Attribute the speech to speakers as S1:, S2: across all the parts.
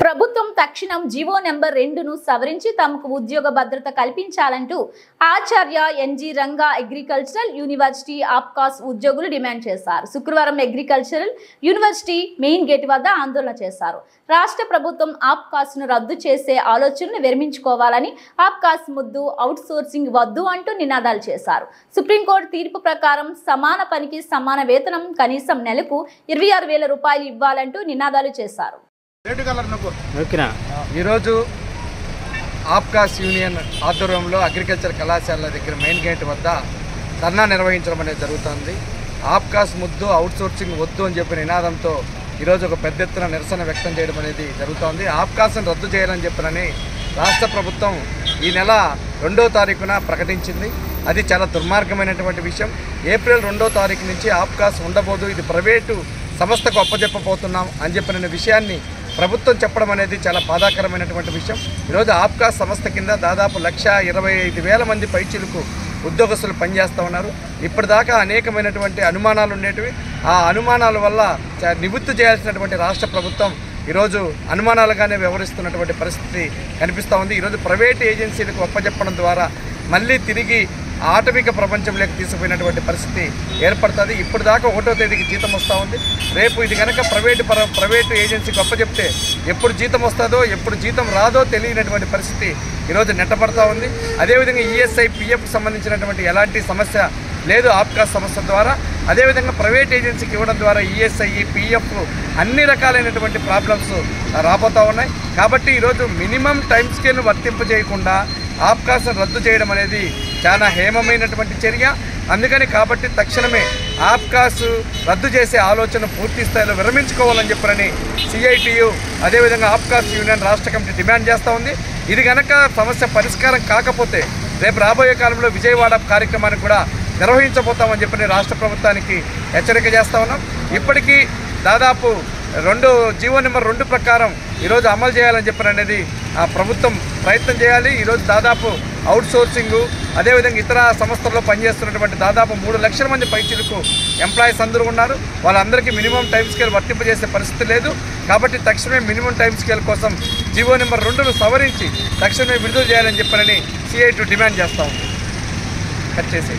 S1: ప్రభుత్వం తక్షణం GO number 2ను సవరించి తమకు ఉద్యోగ భద్రత కల్పించాలంటూ Acharya NG Ranga agricultural university APCOS ఉద్యోగులు డిమాండ్ చేశారు. శుక్రవారం అగ్రికల్చరల్ యూనివర్సిటీ మెయిన్ గేట్ వద్ద ఆందోళన చేశారు. రాష్ట్ర ప్రభుత్వం ఆప్కాస్ను రద్దు చేసే ఆలోచనను విరమించుకోవాలని, ఆప్కాస్ ముద్దు, అవుట్ సోర్సింగ్ వద్దు అంటూ నినాదాలు చేశారు. సుప్రీంకోర్టు తీర్పు ప్రకారం సమాన పనికి సమాన వేతనం కనీసం నెలకు 26,000 రూపాయలు ఇవ్వాలంటూ నినాదాలు చేశారు.
S2: ఈరోజు ఆప్కాస్ యూనియన్ ఆధ్వర్యంలో అగ్రికల్చర్ కళాశాల దగ్గర మెయిన్ గేట్ వద్ద ధర్నా నిర్వహించడం అనేది జరుగుతుంది. ఆప్కాస్ ముద్దు, అవుట్సోర్సింగ్ వద్దు అని చెప్పిన నినాదంతో ఈరోజు ఒక పెద్ద ఎత్తున నిరసన వ్యక్తం చేయడం అనేది జరుగుతోంది. ఆప్కాస్ను రద్దు చేయాలని చెప్పినని రాష్ట్ర ప్రభుత్వం ఈ నెల 2వ తారీఖున ప్రకటించింది. అది చాలా దుర్మార్గమైనటువంటి విషయం. ఏప్రిల్ 2వ తారీఖు నుంచి ఆప్కాస్ ఉండబోదు, ఇది ప్రైవేటు సంస్థకు అప్పజెప్పబోతున్నాం అని చెప్పిన విషయాన్ని ప్రభుత్వం చెప్పడం అనేది చాలా బాధాకరమైనటువంటి విషయం. ఈరోజు ఆప్కాస్ సంస్థ కింద దాదాపు 1,25,000 మంది పైచిలకు ఉద్యోగస్తులు పనిచేస్తూ ఉన్నారు. ఇప్పటిదాకా అనేకమైనటువంటి అనుమానాలు ఉండేటివి. ఆ అనుమానాల వల్ల నివృత్తి చేయాల్సినటువంటి రాష్ట్ర ప్రభుత్వం ఈరోజు అనుమానాలుగానే వ్యవహరిస్తున్నటువంటి పరిస్థితి కనిపిస్తూ ఉంది. ఈరోజు ప్రైవేటు ఏజెన్సీలకు అప్పచెప్పడం ద్వారా మళ్ళీ తిరిగి ఆటవిక ప్రపంచంలోకి తీసుకుపోయినటువంటి పరిస్థితి ఏర్పడుతుంది. ఇప్పుడు దాకా 1వ తేదీకి జీతం వస్తూ ఉంది. రేపు ఇది కనుక ప్రైవేటు ఏజెన్సీకి అప్పచెప్తే ఎప్పుడు జీతం వస్తుందో ఎప్పుడు జీతం రాదో తెలియనటువంటి పరిస్థితి ఈరోజు నెట్టబడుతూ ఉంది. అదేవిధంగా ఈఎస్ఐ, పిఎఫ్కి సంబంధించినటువంటి ఎలాంటి సమస్య లేదు ఆప్కాస్ సంస్థ ద్వారా. అదేవిధంగా ప్రైవేట్ ఏజెన్సీకి ఇవ్వడం ద్వారా ఈఎస్ఐ, పిఎఫ్ అన్ని రకాలైనటువంటి ప్రాబ్లమ్స్ రాబోతూ ఉన్నాయి. కాబట్టి ఈరోజు మినిమం టైం స్కేల్ను వర్తింప చేయకుండా ఆప్కాస్ను రద్దు చేయడం అనేది చాలా హేమమైనటువంటి చర్య. అందుకని కాబట్టి తక్షణమే ఆప్కాస్ రద్దు చేసే ఆలోచన పూర్తి స్థాయిలో విరమించుకోవాలని చెప్పని సిఐటియు అదేవిధంగా ఆప్కాస్ యూనియన్ రాష్ట్ర కమిటీ డిమాండ్ చేస్తూ ఉంది. ఇది కనుక సమస్య పరిష్కారం కాకపోతే రేపు రాబోయే కాలంలో విజయవాడ కార్యక్రమాన్ని కూడా నిర్వహించబోతామని చెప్పని రాష్ట్ర ప్రభుత్వానికి హెచ్చరిక చేస్తూ ఉన్నాం. ఇప్పటికీ దాదాపు జీవో నెంబర్ 2 ప్రకారం ఈరోజు అమలు చేయాలని చెప్పని అనేది ప్రభుత్వం ప్రయత్నం చేయాలి. ఈరోజు దాదాపు అవుట్ సోర్సింగు అదేవిధంగా ఇతర సంస్థల్లో పనిచేస్తున్నటువంటి దాదాపు 3 లక్షల మంది పైచిలకు ఎంప్లాయీస్ అందరూ ఉన్నారు. వాళ్ళందరికీ మినిమం టైం స్కేల్ వర్తింపజేసే పరిస్థితి లేదు. కాబట్టి తక్షణమే మినిమం టైం స్కేల్ కోసం జీవో నెంబర్ 2ను సవరించి తక్షణమే విడుదల చేయాలని చెప్పని సిఐటి డిమాండ్ చేస్తూ ఉంది. కట్ చేసి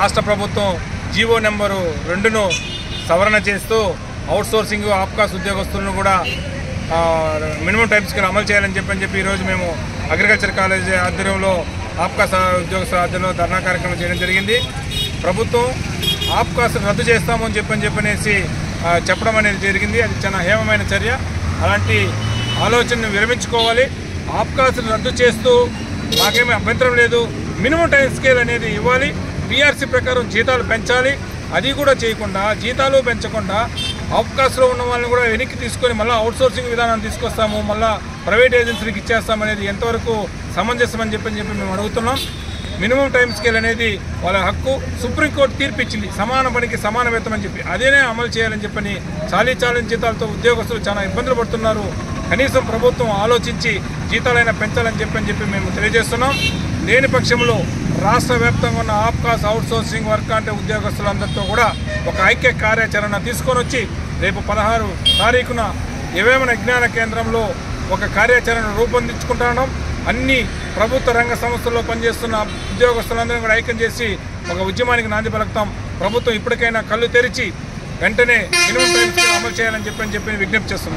S3: రాష్ట్ర ప్రభుత్వం జీవో నెంబరు 2ను సవరణ చేస్తూ అవుట్ సోర్సింగ్ ఆప్కాస్ ఉద్యోగస్తులను కూడా మినిమం టైం స్కేల్ అమలు చేయాలని చెప్పి ఈరోజు మేము అగ్రికల్చర్ కాలేజ్ ఆధ్వర్యంలో ఆప్కాస్ ఉద్యోగస్తుల ఆధ్వర్యంలో ధర్నా కార్యక్రమం చేయడం జరిగింది. ప్రభుత్వం ఆప్కాస్ రద్దు చేస్తామని చెప్పనేసి చెప్పడం అనేది జరిగింది. అది చాలా హేమమైన చర్య. అలాంటి ఆలోచనను విరమించుకోవాలి. ఆప్కాస్ను రద్దు చేస్తూ మాకేమీ అభ్యంతరం లేదు. మినిమం టైం స్కేల్ అనేది ఇవ్వాలి. పిఆర్సీ ప్రకారం జీతాలు పెంచాలి. అది కూడా చేయకుండా, జీతాలు పెంచకుండా ఆప్కాస్లో ఉన్న వాళ్ళని కూడా వెనక్కి తీసుకొని మళ్ళీ అవుట్సోర్సింగ్ విధానాన్ని తీసుకొస్తాము, మళ్ళీ ప్రైవేట్ ఏజెన్సీలకు ఇచ్చేస్తామనేది ఎంతవరకు సమంజసమని చెప్పి మేము అడుగుతున్నాం. మినిమం టైం స్కేల్ అనేది వాళ్ళ హక్కు. సుప్రీంకోర్టు తీర్పు ఇచ్చింది సమాన పనికి సమాన వేతనం అని చెప్పి. అదేనే అమలు చేయాలని చెప్పని చాలీ జీతాలతో ఉద్యోగస్తులు చాలా ఇబ్బందులు పడుతున్నారు. కనీసం ప్రభుత్వం ఆలోచించి జీతాలైనా పెంచాలని చెప్పి మేము తెలియజేస్తున్నాం. లేని పక్షంలో రాష్ట్ర వ్యాప్తంగా ఉన్న ఆప్కాస్ అవుట్ సోర్సింగ్ వర్క్ అంటే ఉద్యోగస్తులందరితో కూడా ఒక ఐక్య కార్యాచరణ తీసుకొని వచ్చి రేపు 16వ తారీఖున ఏవేమైనా విజ్ఞాన కేంద్రంలో ఒక కార్యాచరణ రూపొందించుకుంటున్నాం. అన్ని ప్రభుత్వ రంగ సంస్థల్లో పనిచేస్తున్న ఉద్యోగస్తులందరినీ కూడా ఐక్యం చేసి ఒక ఉద్యమానికి నాంది పలుకుతాం. ప్రభుత్వం ఇప్పటికైనా కళ్ళు తెరిచి వెంటనే మినిమం టైం స్కేల్ అమలు చేయాలని చెప్పి విజ్ఞప్తి చేస్తున్నాం.